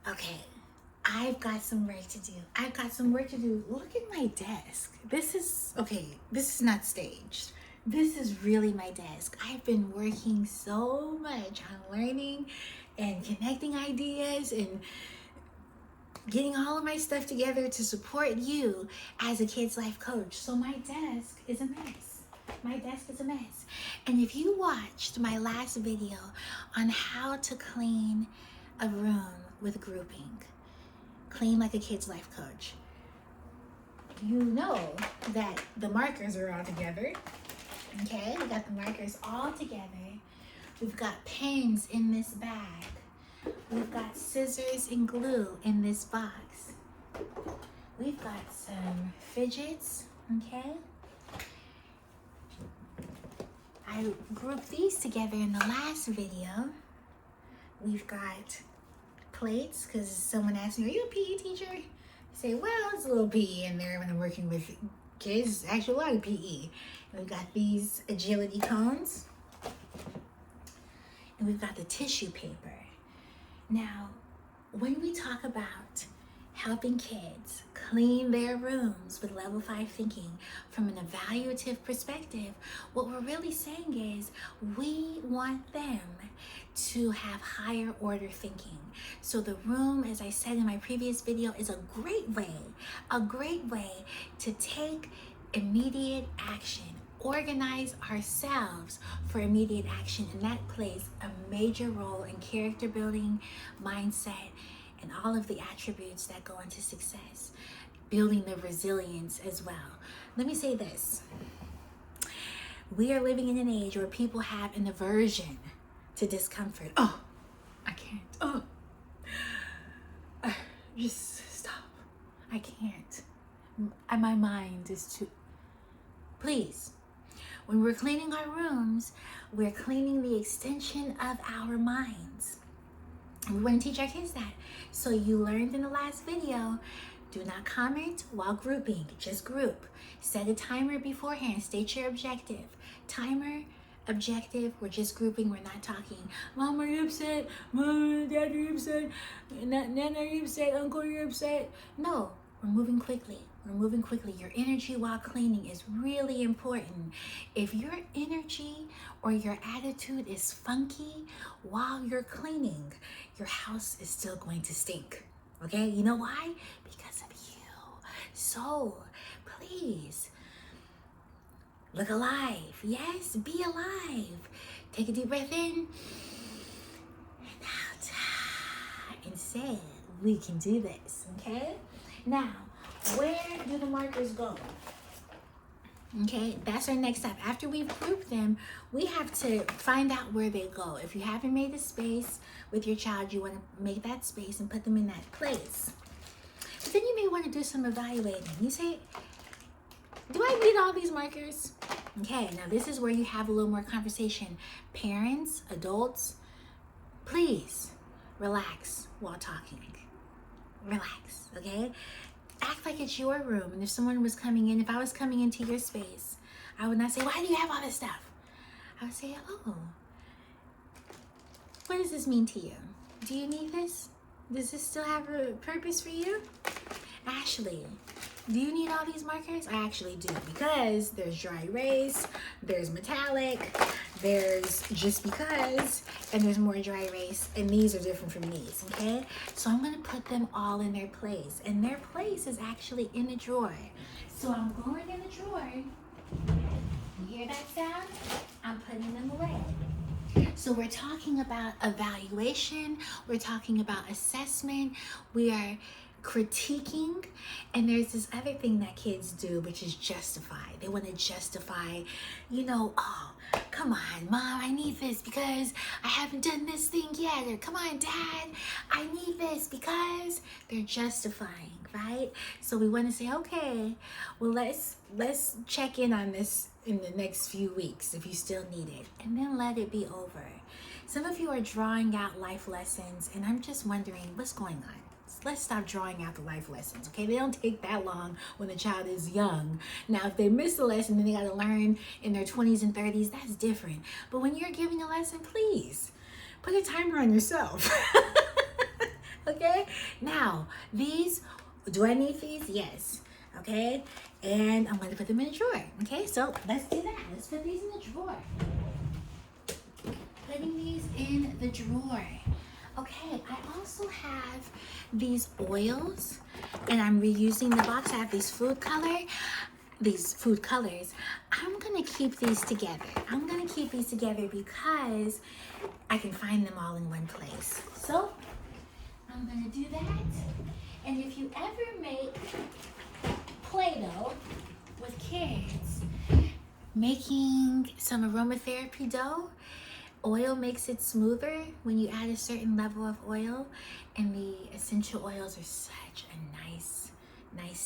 Okay, I've got some work to do. I've got some work to do. Look at my desk. This is not staged. This is really my desk. I've been working so much on learning and connecting ideas and getting all of my stuff together to support you as a Kids Life coach. So my desk is a mess. My desk is a mess. And if you watched my last video on how to clean a room with grouping, clean like a Kids Life coach, you know that the markers are all together. Okay, we got the markers all together. We've got pens in this bag. We've got scissors and glue in this box. We've got some fidgets, okay? I grouped these together in the last video. We've got plates, because someone asked me, are you a PE teacher? I say, well, it's a little PE in there when I'm working with kids. Actually, a lot of PE. And we've got these agility cones. And we've got the tissue paper. Now, when we talk about helping kids clean their rooms with level 5 thinking from an evaluative perspective, what we're really saying is we want them to have higher order thinking. So the room, as I said in my previous video, is a great way to take immediate action, organize ourselves for immediate action, and that plays a major role in character building, mindset, and all of the attributes that go into success, building the resilience as well. Let me say this. We are living in an age where people have an aversion to discomfort. Oh, I can't. Oh, just stop. I can't. My mind is too... Please. When we're cleaning our rooms, we're cleaning the extension of our minds. And we want to teach our kids that. So you learned in the last video, do not comment while grouping, just group. Set a timer beforehand, state your objective. Timer, objective, we're just grouping, we're not talking. Mom, are you upset? Mom, Dad, are you upset? Nana, are you upset? Uncle, are you upset? No, we're moving quickly. We're moving quickly. Your energy while cleaning is really important. If your energy or your attitude is funky while you're cleaning, your house is still going to stink. Okay? You know why? Because of you. So, please, look alive. Yes, be alive. Take a deep breath in and out. And say, we can do this. Okay? Now, where do the markers go? Okay, that's our next step. After we've grouped them, we have to find out where they go. If you haven't made a space with your child, you want to make that space and put them in that place. But then you may want to do some evaluating. You say, do I need all these markers? Okay, now this is where you have a little more conversation. Parents, adults, please relax while talking. Relax, okay? Act like it's your room. And if someone was coming in, if I was coming into your space, I would not say, why do you have all this stuff? I would say, oh, what does this mean to you? Do you need this? Does this still have a purpose for you? Ashley, do you need all these markers? I actually do, because there's dry erase, there's metallic, there's just because, and there's more dry erase, and these are different from these, okay? So I'm gonna put them all in their place, and their place is actually in the drawer. So I'm going in the drawer. You hear that sound? I'm putting them away. So we're talking about evaluation, we're talking about assessment, we are critiquing, and there's this other thing that kids do, which is justify. They want to justify, oh, come on, Mom, I need this because I haven't done this thing yet, or come on, Dad, I need this because they're justifying, right? So we want to say, okay, well, let's check in on this in the next few weeks if you still need it, and then let it be over. Some of you are drawing out life lessons, and I'm just wondering what's going on. Let's stop drawing out the life lessons, okay? They don't take that long when the child is young. Now, if they miss a lesson and they got to learn in their 20s and 30s, that's different. But when you're giving a lesson, please put a timer on yourself, okay? Now, these, do I need these? Yes. Okay, and I'm gonna put them in a drawer. Okay, so let's do that. Let's put these in the drawer. Putting these in the drawer. Okay, I also have these oils, and I'm reusing the box. I have these food colors. I'm gonna keep these together. I'm gonna keep these together because I can find them all in one place. So I'm gonna do that. And if you ever make Play-Doh with kids, making some aromatherapy dough, oil makes it smoother when you add a certain level of oil, and the essential oils are such a nice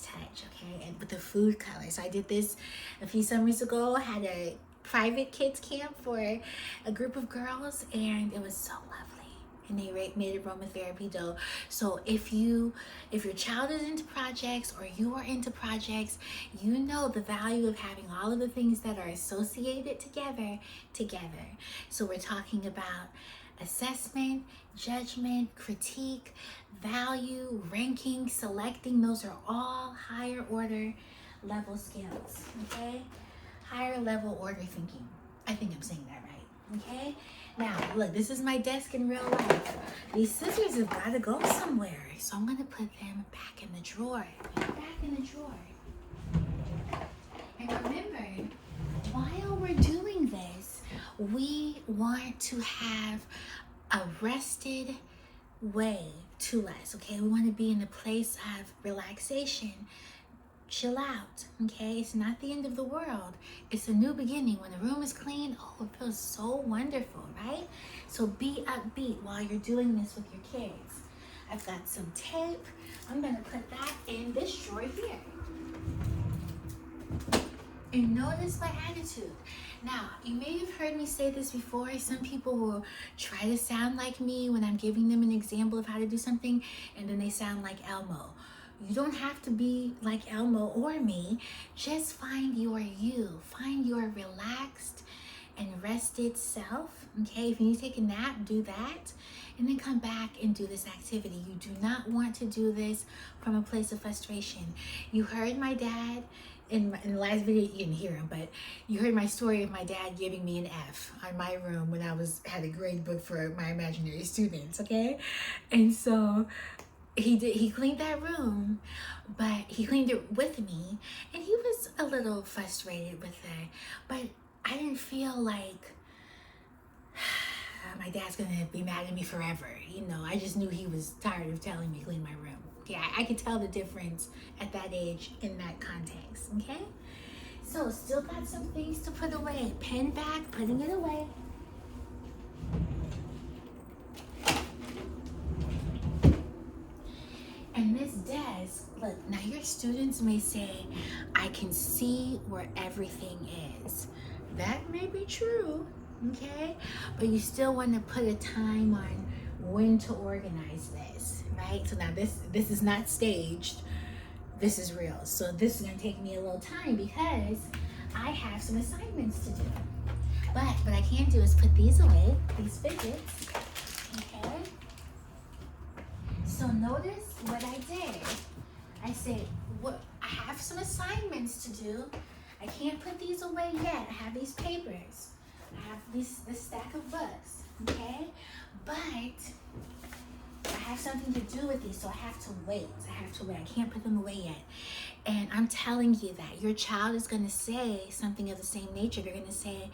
touch. Okay, and with the food colors, I did this a few summers ago. I had a private kids camp for a group of girls, and it was so lovely. And they made aromatherapy dough. So if your child is into projects, or you are into projects, you know the value of having all of the things that are associated together. So we're talking about assessment, judgment, critique, value, ranking, selecting. Those are all higher order level skills. Okay, higher level order thinking. I think I'm saying that right. Okay, now look, this is my desk in real life. These scissors have got to go somewhere, so I'm gonna put them back in the drawer. And remember, while we're doing this, we want to have a rested way to us. Okay, we want to be in a place of relaxation. Chill out. Okay, it's not the end of the world. It's a new beginning. When the room is clean, oh, it feels so wonderful, right? So be upbeat while you're doing this with your kids. I've got some tape. I'm gonna put that in this drawer here. And notice my attitude. Now, you may have heard me say this before. Some people will try to sound like me when I'm giving them an example of how to do something, and then they sound like Elmo. You don't have to be like Elmo or me. Just find your you. Find your relaxed and rested self. Okay, if you need to take a nap, do that. And then come back and do this activity. You do not want to do this from a place of frustration. You heard my dad in the last video. You didn't hear him, but you heard my story of my dad giving me an F on my room when I had a grade book for my imaginary students. Okay, and so he cleaned that room, but he cleaned it with me, and he was a little frustrated with it, but I didn't feel like my dad's gonna be mad at me forever. I just knew he was tired of telling me to clean my room. Yeah, I could tell the difference at that age in that context. Okay, so still got some things to put away. Pen back, putting it away. And this desk, look, now your students may say, I can see where everything is. That may be true, okay? But you still want to put a time on when to organize this, right? So now this is not staged. This is real. So this is going to take me a little time because I have some assignments to do. But what I can do is put these away, these fidgets, okay? So notice what I did. I said, I have some assignments to do. I can't put these away yet. I have these papers. I have this stack of books, okay? But I have something to do with these, so I have to wait. I can't put them away yet. And I'm telling you that your child is going to say something of the same nature. They're going to say,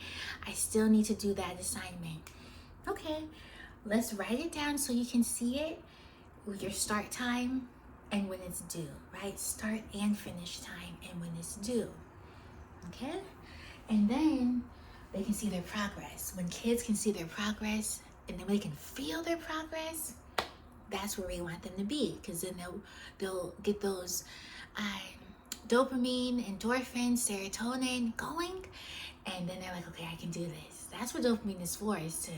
I still need to do that assignment. Okay, let's write it down so you can see it with your start time and when it's due, right? Start and finish time and when it's due, okay? And then they can see their progress. When kids can see their progress and then they can feel their progress, that's where we want them to be, because then they'll get those dopamine, endorphins, serotonin going, and then they're like, okay, I can do this. That's what dopamine is for, is to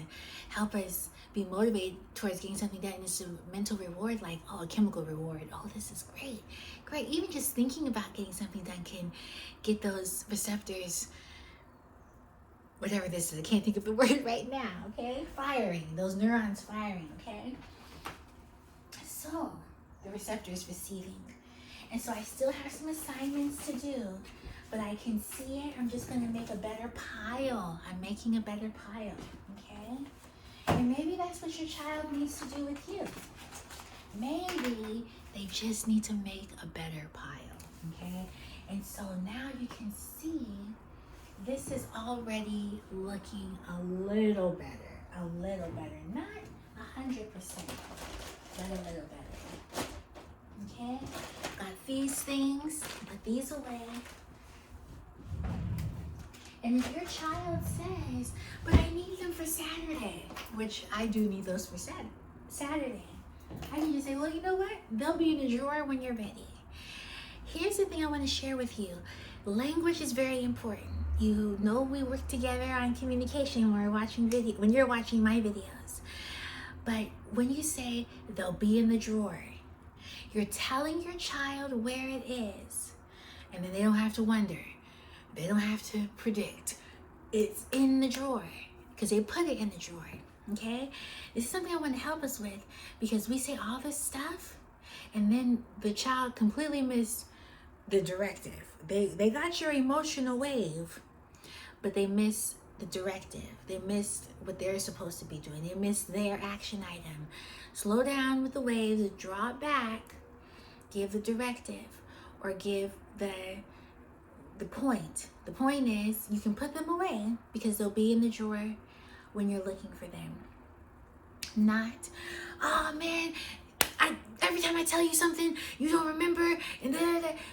help us be motivated towards getting something done. It's a mental reward, like, oh, a chemical reward. Oh, this is great. Even just thinking about getting something done can get those receptors, whatever this is, I can't think of the word right now, okay? Firing, those neurons firing, okay? So, the receptors receiving. And so I still have some assignments to do, but I can see it. I'm just going to make a better pile. I'm making a better pile, okay? And maybe that's what your child needs to do with you. Maybe they just need to make a better pile, okay? And so now you can see this is already looking a little better. Not 100%, but a little better. Okay? Got these things, put these away. And if your child says, but I need them for Saturday, which I do need those for Saturday, I need to say, well, you know what? They'll be in the drawer when you're ready. Here's the thing I want to share with you. Language is very important. You know we work together on communication when when you're watching my videos. But when you say they'll be in the drawer, you're telling your child where it is. And then they don't have to wonder. They don't have to predict. It's in the drawer because they put it in the drawer. Okay? This is something I want to help us with because we say all this stuff and then the child completely missed the directive. They got your emotional wave, but they missed the directive. They missed what they're supposed to be doing. They missed their action item. Slow down with the waves, draw it back, give the directive, or give the point. The point is you can put them away because they'll be in the drawer when you're looking for them. Not, oh man, every time I tell you something, you don't remember, and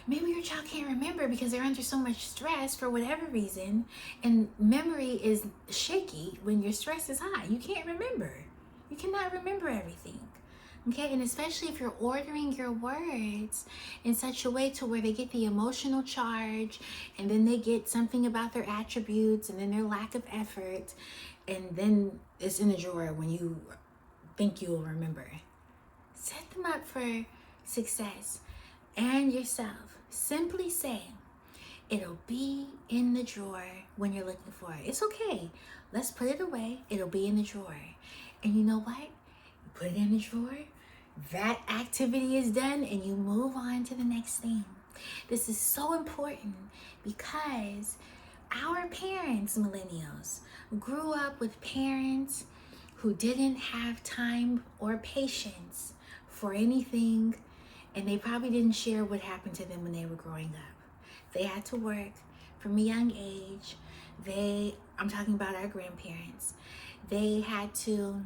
maybe your child can't remember because they're under so much stress for whatever reason, and memory is shaky when your stress is high. You can't remember. You cannot remember everything. Okay, and especially if you're ordering your words in such a way to where they get the emotional charge, and then they get something about their attributes, and then their lack of effort, and then it's in a drawer when you think you will remember. Set them up for success and yourself. Simply say, it'll be in the drawer when you're looking for it. It's okay. Let's put it away. It'll be in the drawer. And you know what? You put it in the drawer. That activity is done and you move on to the next thing. This is so important because our parents, millennials, grew up with parents who didn't have time or patience for anything, and they probably didn't share what happened to them when they were growing up. They had to work from a young age. I'm talking about our grandparents. They had to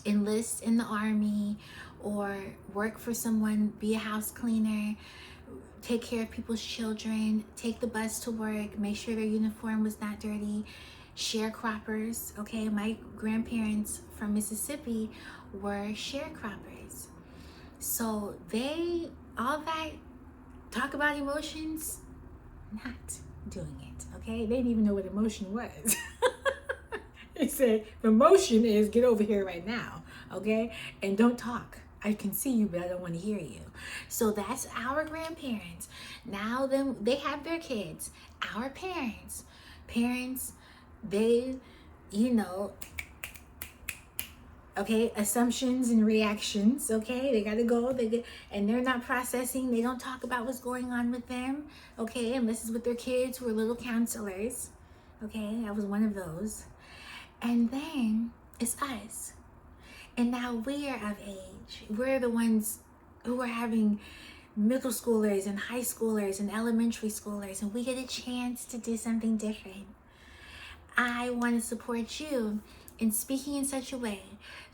enlist in the army or work for someone, be a house cleaner, take care of people's children, take the bus to work, make sure their uniform was not dirty, sharecroppers. Okay, my grandparents from Mississippi were sharecroppers. So all that talk about emotions, not doing it, okay? They didn't even know what emotion was. They said, emotion is get over here right now, okay? And don't talk. I can see you, but I don't want to hear you. So that's our grandparents. Now they have their kids. Our parents, they, okay, assumptions and reactions, okay? They gotta go, and they're not processing. They don't talk about what's going on with them, okay? Unless it's with their kids who are little counselors, okay? I was one of those. And then it's us. And now we are of age. We're the ones who are having middle schoolers and high schoolers and elementary schoolers, and we get a chance to do something different. I want to support you in speaking in such a way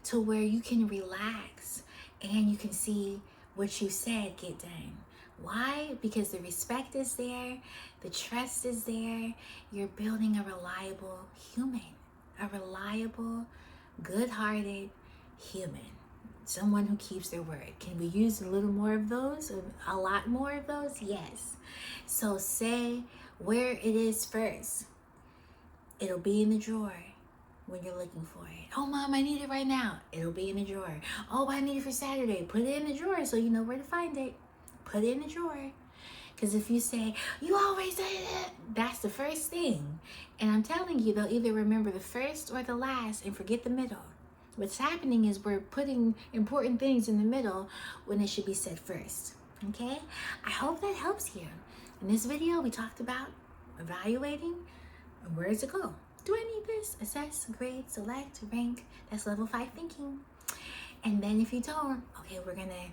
to where you can relax and you can see what you said get done. Why? Because the respect is there, the trust is there. You're building a reliable human, a reliable, good-hearted human, someone who keeps their word. Can we use a little more of those? A lot more of those? Yes. So say where it is first. It'll be in the drawer when you're looking for it. Oh, Mom, I need it right now. It'll be in the drawer. Oh, I need it for Saturday. Put it in the drawer so you know where to find it. Put it in the drawer. Because if you say, you always say that, that's the first thing. And I'm telling you, they'll either remember the first or the last and forget the middle. What's happening is we're putting important things in the middle when it should be said first. Okay? I hope that helps you. In this video, we talked about evaluating and where does it go? Do I need this? Assess, grade, select, rank. That's level 5 thinking. And then if you don't, okay, we're gonna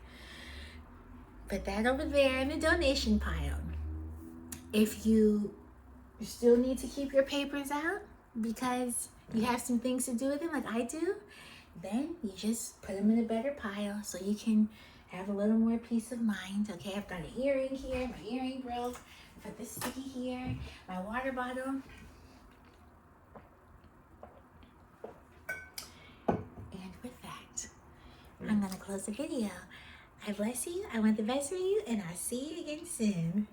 put that over there in the donation pile. If you still need to keep your papers out because you have some things to do with them like I do, then you just put them in a better pile so you can have a little more peace of mind. Okay, I've got an earring here, my earring broke. I put this sticky here, my water bottle. And with that, I'm gonna close the video. I bless you, I want the best for you, and I'll see you again soon.